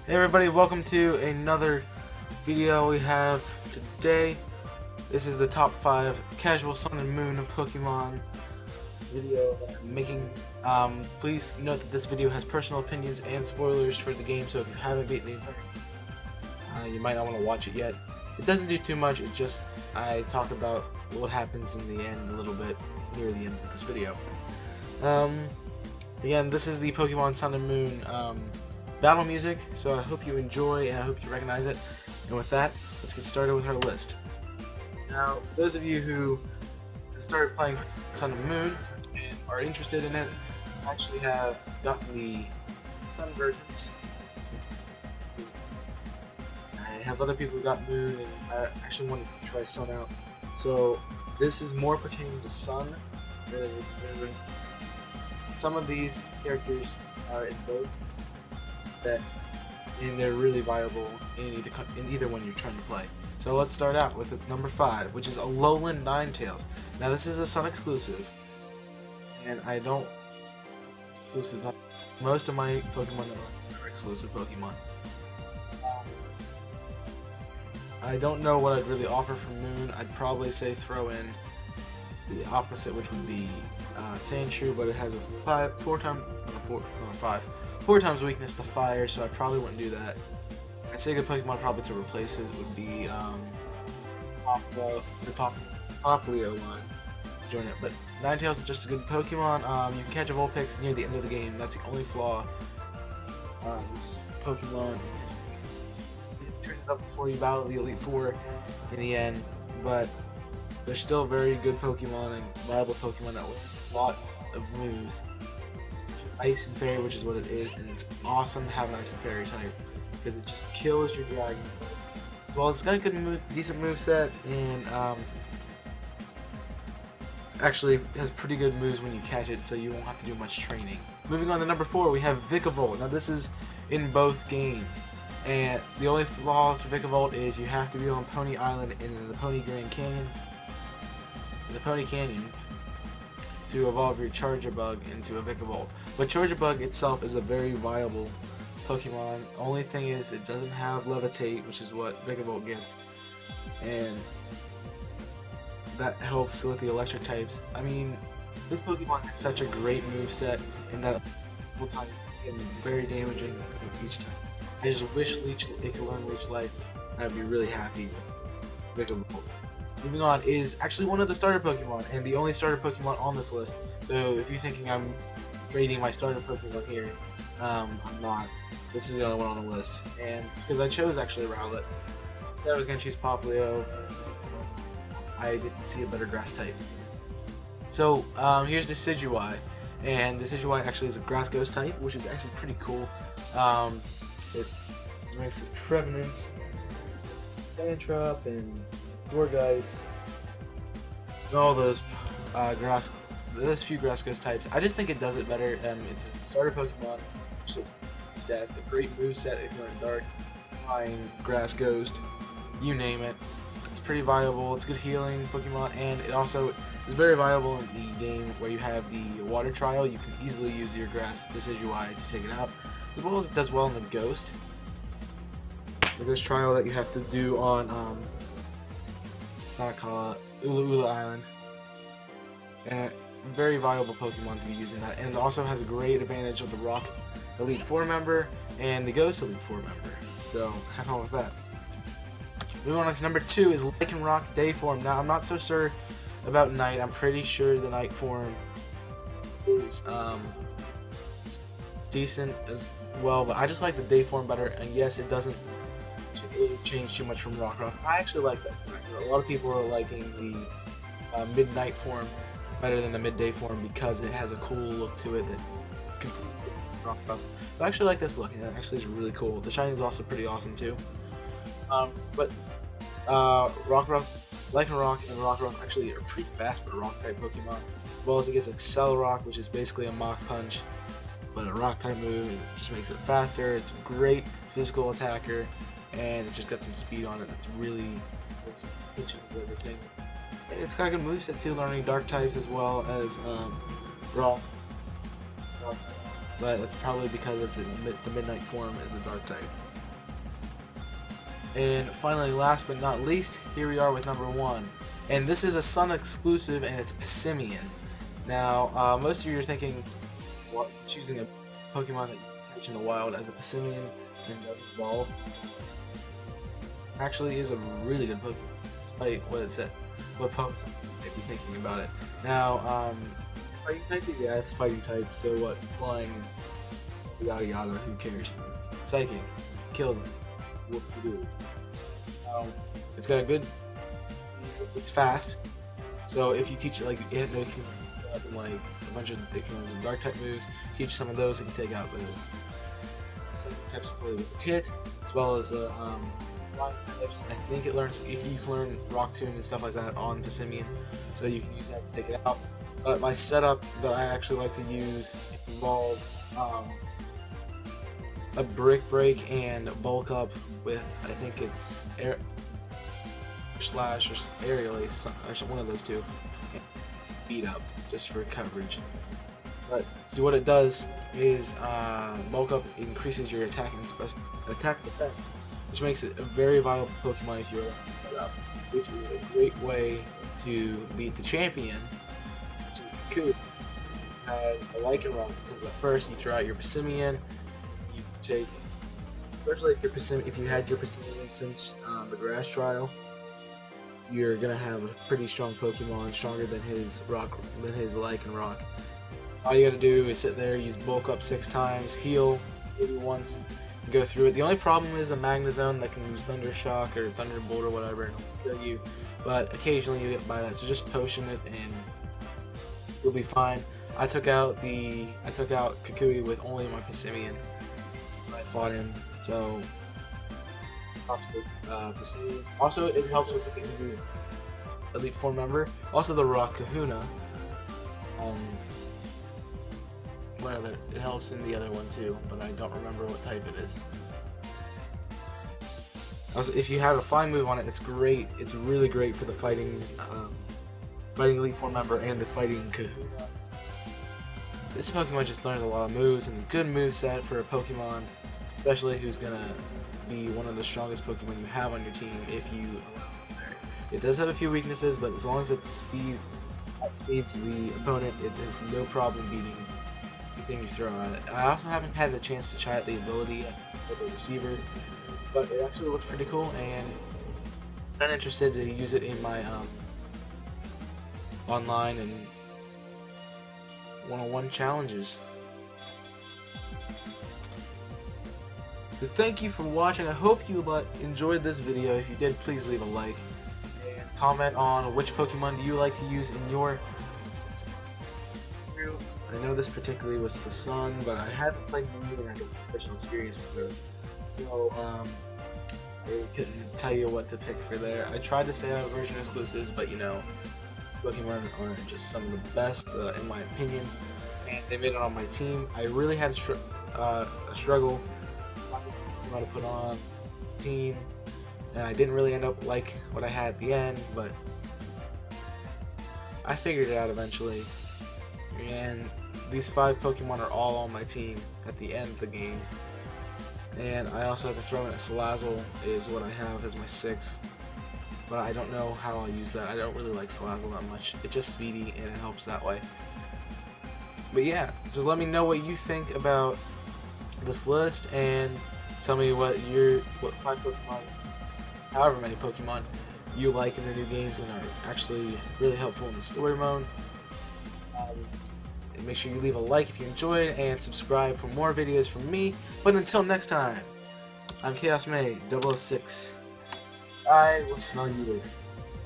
Hey everybody, welcome to another video we have today. This is the top 5 casual Sun and Moon of Pokemon video that I'm making. Please note that this video has personal opinions and spoilers for the game, so if you haven't beaten the entire you might not want to watch it yet. It doesn't do too much, it's just I talk about what happens in the end a little bit near the end of this video. Again, this is the Pokemon Sun and Moon battle music, so I hope you enjoy and I hope you recognize it. And with that, let's get started with our list. Now, for those of you who started playing Sun and Moon and are interested in it, I actually have gotten the Sun version. I have other people who got Moon, and I actually wanted to try Sun out. So this is more pertaining to Sun than it is Moon. Some of these characters are in both, and they're really viable in either one you're trying to play. So let's start out with number 5, which is Alolan Ninetails. Now this is a Sun exclusive, and I don't exclusive. Most of my Pokemon are exclusive Pokemon. I don't know what I'd really offer for Moon. I'd probably say throw in the opposite, which would be Sandshrew, but it has a 4 times weakness to fire, so I probably wouldn't do that. I'd say a good Pokemon probably to replace it would be the Poplio one to join it. But Ninetales is just a good Pokemon. You can catch a Vulpix near the end of the game. That's the only flaw. This Pokemon trains it up before you battle the Elite Four in the end, but they're still very good Pokemon and viable Pokemon that with a lot of moves. Ice and Fairy, which is what it is, and it's awesome to have an Ice and Fairy type because it just kills your dragons. As well as it's got a good decent move set, and actually has pretty good moves when you catch it, so you won't have to do much training. Moving on to number 4, we have Vikavolt. Now this is in both games, and the only flaw to Vikavolt is you have to be on Pony Island in the Pony Grand Canyon. In the Pony Canyon, to evolve your Charjabug into a Vikavolt. But Charjabug itself is a very viable Pokemon. Only thing is it doesn't have Levitate, which is what Vikavolt gets, and that helps with the electric types. I mean, this Pokemon has such a great moveset, and that multiple times can be very damaging each time. I just wish it could learn Leech Life, and I'd be really happy with Vikavolt. Moving on is actually one of the starter Pokemon, and the only starter Pokemon on this list. So if you're thinking I'm rating my starter Pokemon here, I'm not. This is the only one on the list, and because I chose actually Rowlet. Said I was going to choose Poplio, I didn't see a better grass type. So here's Decidueye, and Decidueye actually is a grass ghost type, which is actually pretty cool. It makes it Trevenant, Sandtrap, and Gorgeist, and all those few grass ghost types. I just think it does it better. It's a starter Pokemon, which is stats, a great moveset if you're in Dark, Flying, Grass Ghost, you name it. It's pretty viable. It's good healing Pokemon, and it also is very viable in the game where you have the water trial. You can easily use your grass Decidueye to take it out, as well as it does well in the Ghost. The Ghost trial that you have to do on Ula Island, and very viable Pokemon to be using that, and it also has a great advantage of the Rock Elite Four member and the Ghost Elite Four member, so have fun with that. Moving on to number 2 is Lycanrock Day Form. Now I'm not so sure about Night. I'm pretty sure the Night form is decent as well, but I just like the Day Form better, and yes, it doesn't change too much from Rockruff. I actually like that. A lot of people are liking the midnight form better than the midday form because it has a cool look to it that completely Rockruff. But I actually like this look, and it actually is really cool. The shiny is also pretty awesome too. But Lycanrock and Rockruff actually are pretty fast for a rock type Pokemon. As well as it gets Accelerock, which is basically a Mach Punch, but a rock type move. It just makes it faster. It's a great physical attacker, and it's just got some speed on it that's really pitching for everything. And it's got a good moveset too, learning dark types as well as rock stuff. but that's probably because it's the midnight form is a dark type. And finally, last but not least, here we are with number 1. And this is a Sun exclusive, and it's Passimian. Now, most of you are thinking, what, choosing a Pokemon that you catch in the wild as a Passimian and doesn't evolve actually is a really good Pokemon, despite what it said, what Pokemon might be thinking about it. Now, fighting type, yeah, it's fighting type, so what, flying, yada yada, who cares? Psychic, kills him. What to do? It's got a good, it's fast, so if you teach it, like, it can up in, like, a bunch of dark type moves, teach some of those, and take out the psychic types with hit, as well as the rock types. I think it learns, you can learn Rock Tomb and stuff like that on Passimian, so you can use that to take it out. But my setup that I actually like to use involves a Brick Break and Bulk Up with, I think it's Air Slash or Aerial Ace, or one of those two, and Beat Up just for coverage. But see, what it does is Bulk Up increases your attack effect, which makes it a very viable Pokemon if you're set up, which is a great way to beat the champion, which is Kikuchi. Has a Lycanrock, since at first you throw out your Passimian, you take, especially if you had your Passimian since the grass trial, you're gonna have a pretty strong Pokemon, stronger than his Lycanrock. All you gotta do is sit there, use Bulk Up 6 times, heal maybe once, and go through it. The only problem is a Magnezone that can use Thunder Shock or Thunderbolt or whatever and it'll kill you, but occasionally you get by that, so just potion it and you'll be fine. I took out Kikuchi with only my Passimian when I fought him, so props to Passimian. Also, it helps with the Elite Four member. Also, the Rock Kahuna. Whatever, it helps in the other one too, but I don't remember what type it is. Also, if you have a flying move on it, it's great. It's really great for the fighting Elite Four member and the fighting Kahuna. This Pokemon just learns a lot of moves and a good move set for a Pokemon, especially who's gonna be one of the strongest Pokemon you have on your team if you allow it there. It does have a few weaknesses, but as long as it outspeeds the opponent, it has no problem beating anything you throw at it. I also haven't had the chance to try out the ability of the receiver, but it actually looks pretty cool, and I'm interested to use it in my online and one-on-one challenges. So thank you for watching. I hope you enjoyed this video. If you did, please leave a like and comment on which Pokemon do you like to use in your group. I know this particularly was the Sun, but I haven't played Moon and I have personal experience with it, so I couldn't tell you what to pick for there. I tried to stay out of version exclusives, but you know, Pokemon are just some of the best in my opinion, and they made it on my team. I really had a struggle to put on the team, and I didn't really end up like what I had at the end, but I figured it out eventually. And these 5 Pokemon are all on my team at the end of the game, and I also have to throw in a Salazzle is what I have as my 6th. But I don't know how I'll use that. I don't really like Salazzle that much. It's just speedy and it helps that way. But yeah, so let me know what you think about this list and tell me what 5 Pokemon, however many Pokemon you like in the new games and are actually really helpful in the story mode. And make sure you leave a like if you enjoyed and subscribe for more videos from me. But until next time, I'm Chaos May 006. I will smell you later.